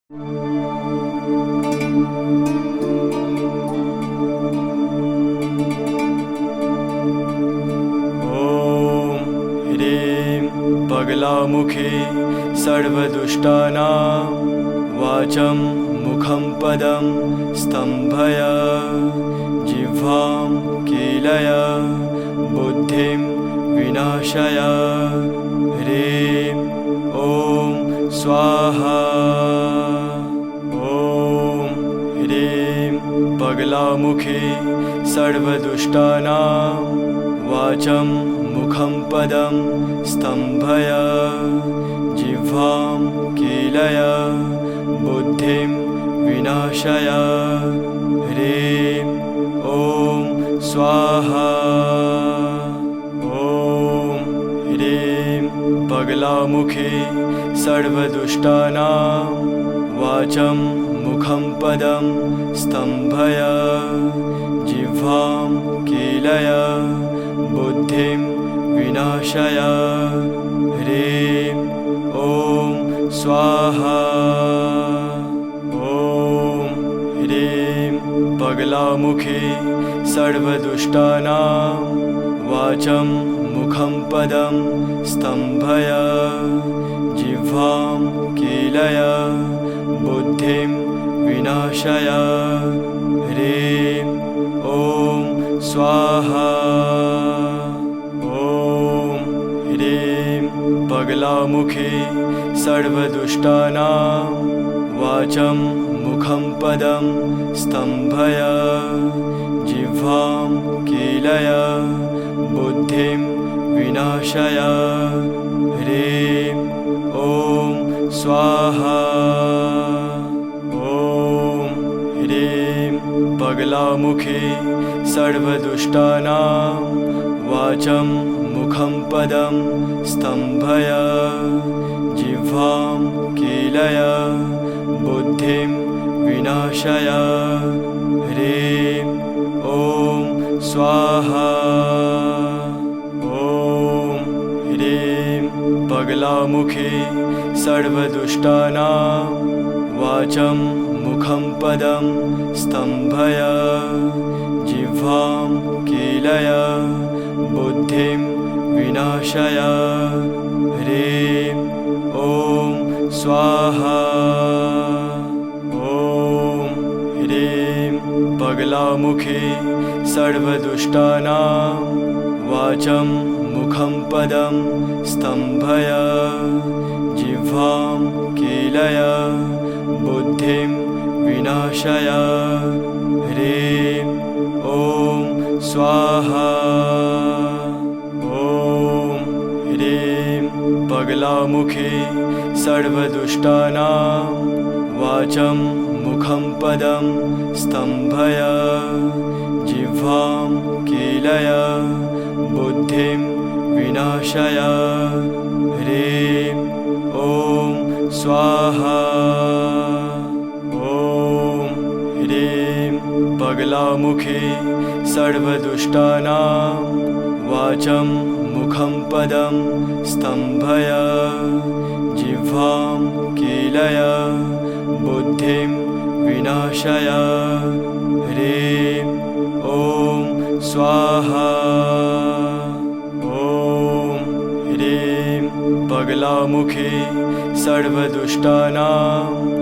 ह्रीं पगलामुखी सर्वदुष्टानां वाचं मुखं पदं स्तम्भय जिह्वां कीलय बुद्धिं विनाशय। ह्रीं ॐ स्वाहा। ॐ ह्रीं पगलामुखी सर्वदुष्टानां वाचं मुखं पदं स्तम्भय जिह्वां कीलय बुद्धिं विनाशय। ह्रीं ॐ स्वाहा। ॐ ह्रीं पगलामुखी सर्वदुष्टानां वाचं मुखं पदं स्तम्भय जिह्वां कीलय बुद्धिं विनाशय। ह्रीं ॐ स्वाहा। ॐ ह्रीं पगलामुखी सर्वदुष्टानां वाचं मुखं पदं स्तम्भय जिह्वां कीलय बुद्धिं विनाशय। ह्रीं ॐ स्वाहा। ॐ ह्रीं पगलामुखी सर्वदुष्टानां वाचं मुखं पदं स्तम्भय जिह्वां कीलय बुद्धिं विनाशय। ह्रीं ॐ स्वाहा। ॐ ह्रीं पगलामुखी सर्वदुष्टानां वाचं मुखं पदं स्तम्भय जिह्वां कीलय बुद्धिं विनाशय। ह्रीं ॐ स्वाहा। ॐ ह्रीं पगलामुखी सर्वदुष्टानां वाचं मुखं पदं स्तम्भय जिह्वां कीलय बुद्धिं विनाशय। ह्रीं ॐ स्वाहा। ॐ ह्रीं पगलामुखी सर्वदुष्टानां वाचं मुखं पदं स्तम्भय जिह्वां कीलय बुद्धिं विनाशय। ह्रीं ॐ स्वाहा। ॐ ह्रीं पगलामुखी सर्वदुष्टानां वाचं मुखं पदं स्तम्भय जिह्वां कीलय बुद्धिं विनाशय। ह्रीं ॐ स्वाहा। ॐ ह्रीं पगलामुखी सर्वदुष्टानां वाचं मुखं पदं स्तम्भय जिह्वां कीलय बुद्धिं विनाशय। ह्रीं ॐ स्वाहा। ॐ ह्रीं पगलामुखी सर्वदुष्टानां